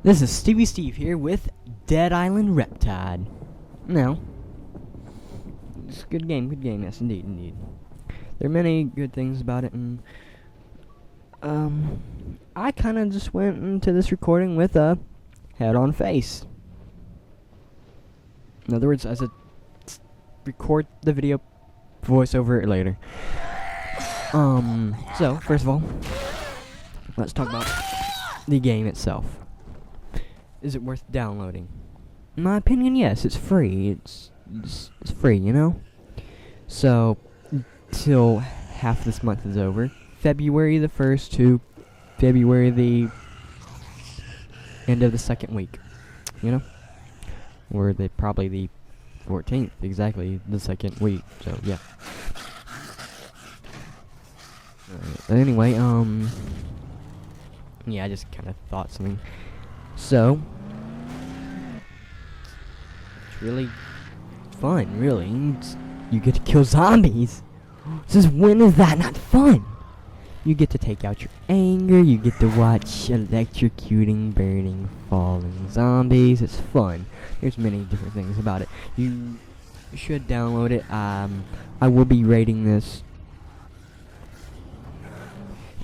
This is Stevie Steve here with Dead Island Reptide. Now, it's a good game, yes, indeed. There are many good things about it, and I kind of just went into this recording with a head-on face. In other words, I said, record the video, voice over it later. So, first of all, let's talk about the game itself. Is it worth downloading? In my opinion, yes. It's free. It's free, you know? So, till half this month is over, February the 1st to February the end of the second week, you know? Or probably the 14th, exactly, the second week, so, yeah. Anyway, yeah, I just kind of thought something. So, it's really fun, really. You get to kill zombies. Since when is that not fun? You get to take out your anger, you get to watch electrocuting, burning, falling zombies. It's fun. There's many different things about it. You should download it. I will be rating this.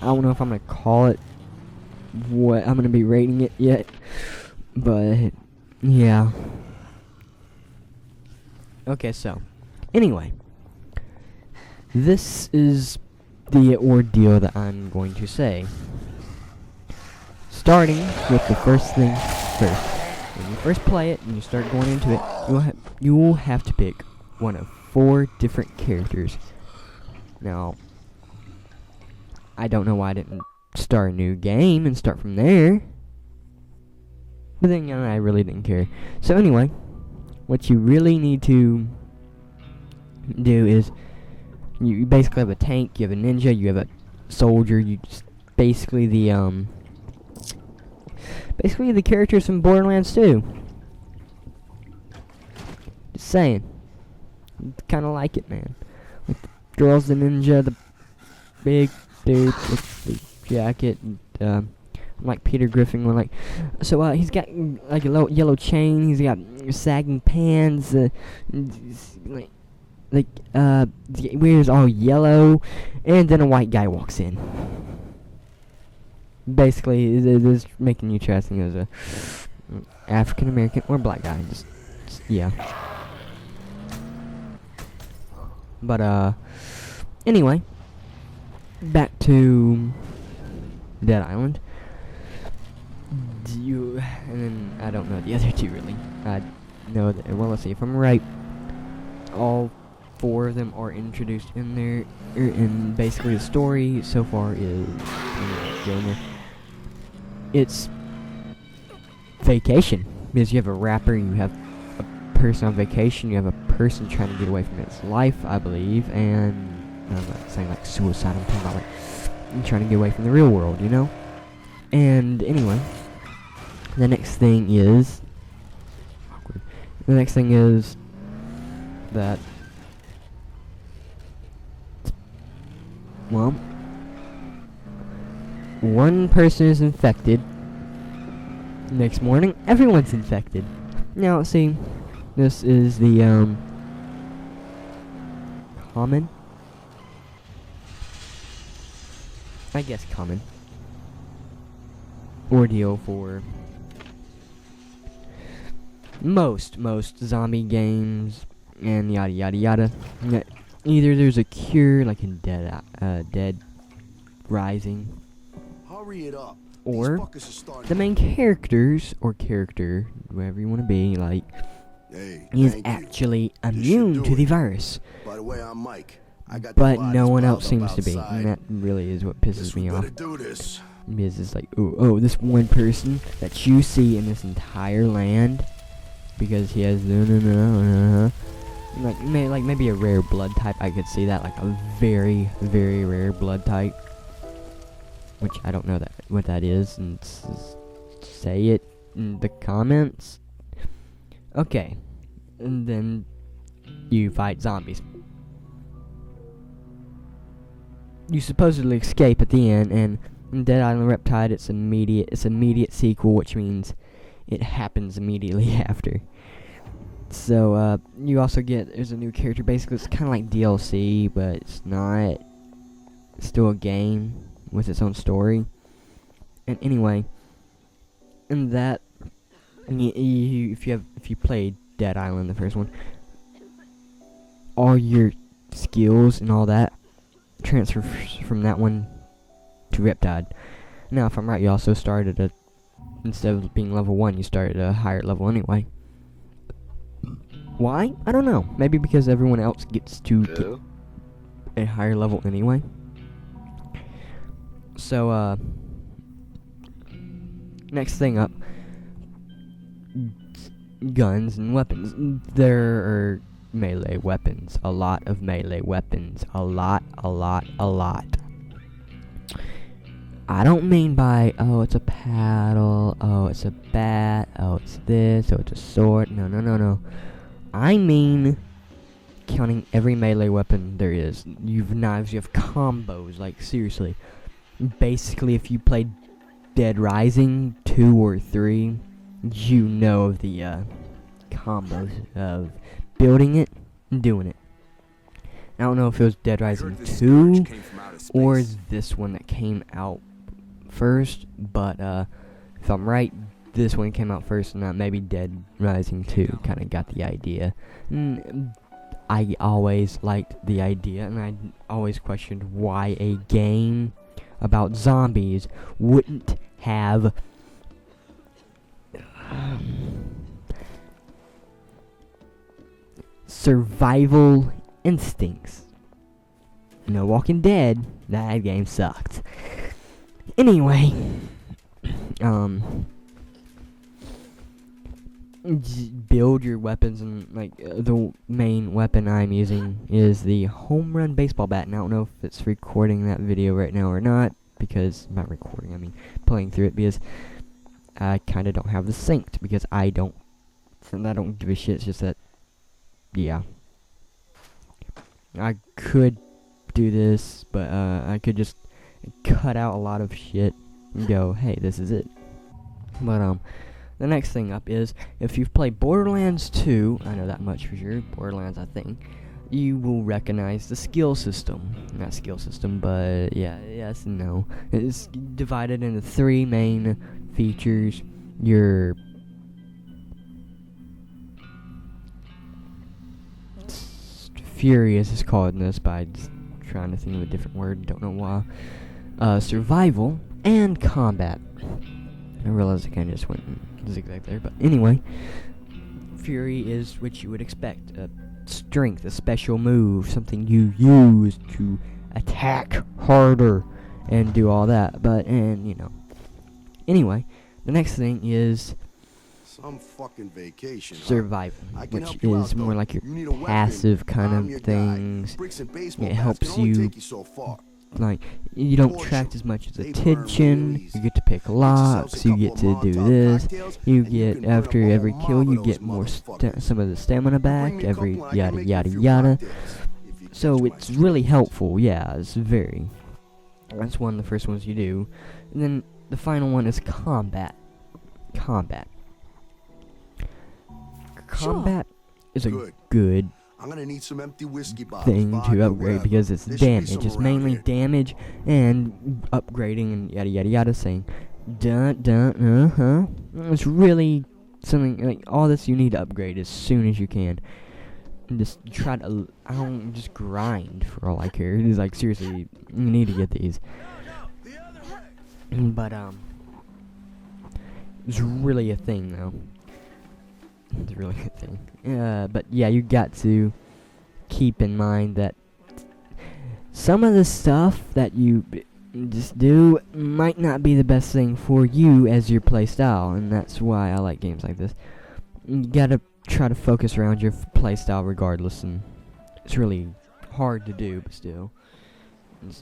I don't know if I'm going to call it what I'm going to be rating it yet, but yeah. Okay, so anyway, this is the ordeal that I'm going to say. Starting with the first thing first. When you first play it and you start going into it, you will have to pick one of 4 different characters. Now, I don't know why I didn't start a new game and start from there. But then again, I really didn't care. So anyway, what you really need to do is you basically have a tank, you have a ninja, you have a soldier, you just basically the characters from Borderlands 2. Just saying. Kinda like it, man. Like the girl's the ninja, the big dude with the jacket, and like Peter Griffin one, like, so he's got like a yellow chain, he's got sagging pants, he wears all yellow, and then a white guy walks in. Basically, it is making you trusting as a African American or black guy, just yeah. But anyway, back to Dead Island. And then I don't know the other two really. I know that, well, let's see if I'm right. All 4 of them are introduced in there, and basically the story so far is it's vacation, because you have a rapper, you have a person on vacation, you have a person trying to get away from his life, I believe, and I'm not saying like suicide, I'm talking about like trying to get away from the real world, you know? And anyway, the next thing is that, well, one person is infected. Next morning, everyone's infected. Now, see, this is the common, I guess common ordeal for most zombie games and yada yada yada. Either there's a cure, like in Dead Rising, hurry it up, or the main characters, or character, whoever you want to be, like, is actually immune to the virus. By the way, I'm Mike. But no one else seems to be, and that really is what pisses me off. Because it's like, oh, this one person that you see in this entire land, because he has like maybe a rare blood type, I could see that, like a very, very rare blood type, which I don't know what that is, and say it in the comments. Okay, and then you fight zombies. You supposedly escape at the end, and In Dead Island Riptide, it's immediate sequel, which means it happens immediately after. So, you also there's a new character. Basically, it's kind of like DLC, but it's not. It's still a game with its own story. And anyway, in that, if you played Dead Island, the first one, all your skills and all that transfer from that one to Riptide. Now, if I'm right, you also started instead of being level 1, you started at a higher level anyway. Why? I don't know. Maybe because everyone else gets to get a higher level anyway. So, next thing up, guns and weapons. There are melee weapons. A lot of melee weapons. A lot. I don't mean by, oh, it's a paddle, oh, it's a bat, oh, it's this, oh, it's a sword. No. I mean counting every melee weapon there is. You have knives, you have combos, like, seriously. Basically, if you played Dead Rising 2 or 3, you know of the combos of building it and doing it. I don't know if it was Dead Rising 2 or this one that came out first, but if I'm right, this one came out first, and maybe Dead Rising 2 kind of got the idea. I always liked the idea, and I always questioned why a game about zombies wouldn't have survival instincts. No Walking Dead, that game sucked. Anyway, build your weapons, and the main weapon I'm using is the home run baseball bat, and I don't know if it's recording that video right now or not, because not recording, I mean playing through it, because I kind of don't have the synced, because I don't give a shit. It's just that, yeah, I could do this, but I could just cut out a lot of shit and go, hey, this is it. But the next thing up is, if you've played Borderlands 2, I know that much for sure, Borderlands, I think, you will recognize the skill system. Not skill system, but yeah, yes and no. It's divided into 3 main features. Your Furious is called in this, but I'm just trying to think of a different word, don't know why. Survival and combat. I realized I kind of just went zigzag there, but anyway, Fury is what you would expect. Strength, a special move, something you use to attack harder and do all that. Anyway, the next thing is some fucking vacation. Survival, which is more like your passive kind of things. It helps you. Like, you don't attract as much as attention, you get to pick locks, you get to do this, you get, after every kill, you get more some of the stamina back, every yada yada yada. So it's really helpful, yeah, that's one of the first ones you do. And then the final one is combat. Combat is a good I'm gonna need some empty whiskey bottles thing to upgrade, because it's damage. It's mainly damage and upgrading and yada yada yada, saying It's really something like all this you need to upgrade as soon as you can. And just try to just grind for all I care. It's like, seriously, you need to get these. But it's really a thing though. It's really a thing. But yeah, you got to keep in mind that some of the stuff that you just do might not be the best thing for you as your playstyle, and that's why I like games like this. You gotta try to focus around your playstyle regardless, and it's really hard to do, but still.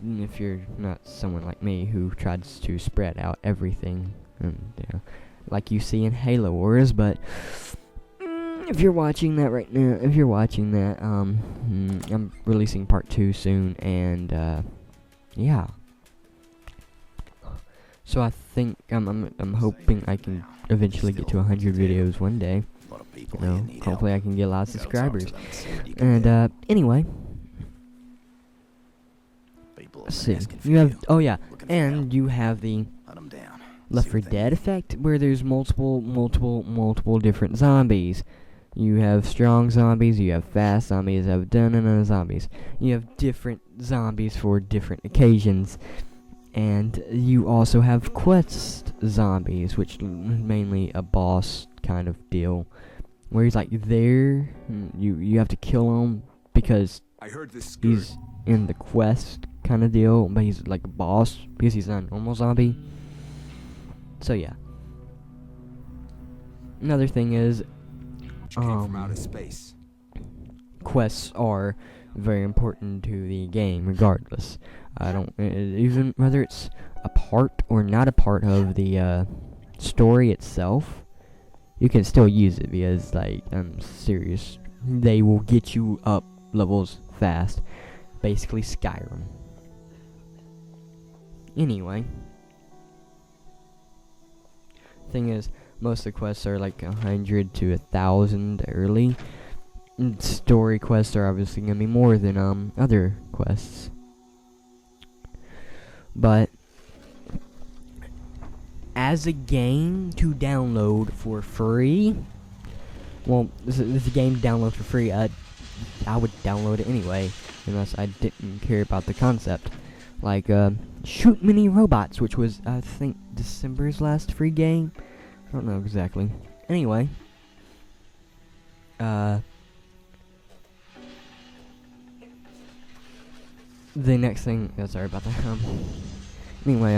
If you're not someone like me who tries to spread out everything, and like you see in Halo Wars, but if you're watching that right now, I'm releasing part 2 soon, and yeah. So I think I'm hoping I can eventually get to 100 videos one day. A lot of people You know, here need hopefully I help. can get a lot of You gotta talk to subscribers. them and see what you can do. And anyway, People have let's been see. asking for You have you, yeah, looking for and help. you have the Hunt 'em down. Left See 4 what they Dead need. effect, where there's multiple different zombies. You have strong zombies, you have fast zombies, you have dun zombies. You have different zombies for different occasions. And you also have quest zombies, which mainly a boss kind of deal, where he's like there, you have to kill him because I heard this he's in the quest kind of deal, but he's like a boss because he's not a normal zombie. So yeah. Another thing is, came from outer space. quests are very important to the game, regardless. I don't even whether it's a part or not a part of the story itself. You can still use it because, like, I'm serious. They will get you up levels fast. Basically, Skyrim. Anyway, thing is, most of the quests are like 100 to 1,000 early. Story quests are obviously gonna be more than other quests. But as a game to download for free, well, this is a game to download for free. I would download it anyway, unless I didn't care about the concept. Like Shoot Mini Robots, which was I think December's last free game. I don't know exactly. Anyway, the next thing, sorry about that. Anyway,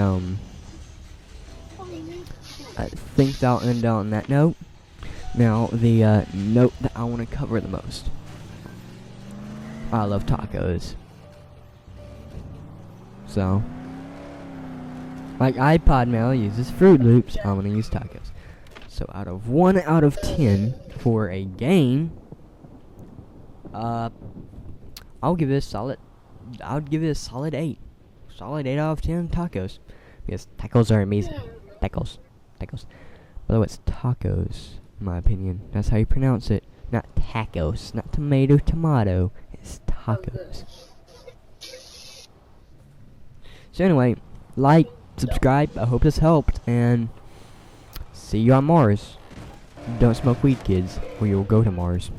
I think that'll end on that note. Now, the note that I want to cover the most. I love tacos. So, like iPod Mail uses Fruit Loops, I'm gonna use tacos. So, out of 1 out of 10 for a game, I'll give it a solid. I'd give it a solid 8. Solid 8 out of 10 tacos. Because tacos are amazing. Tacos. By the way, it's tacos, in my opinion. That's how you pronounce it. Not tacos. Not tomato. It's tacos. So anyway, like, subscribe. I hope this helped. And see you on Mars. Don't smoke weed, kids, or you'll go to Mars.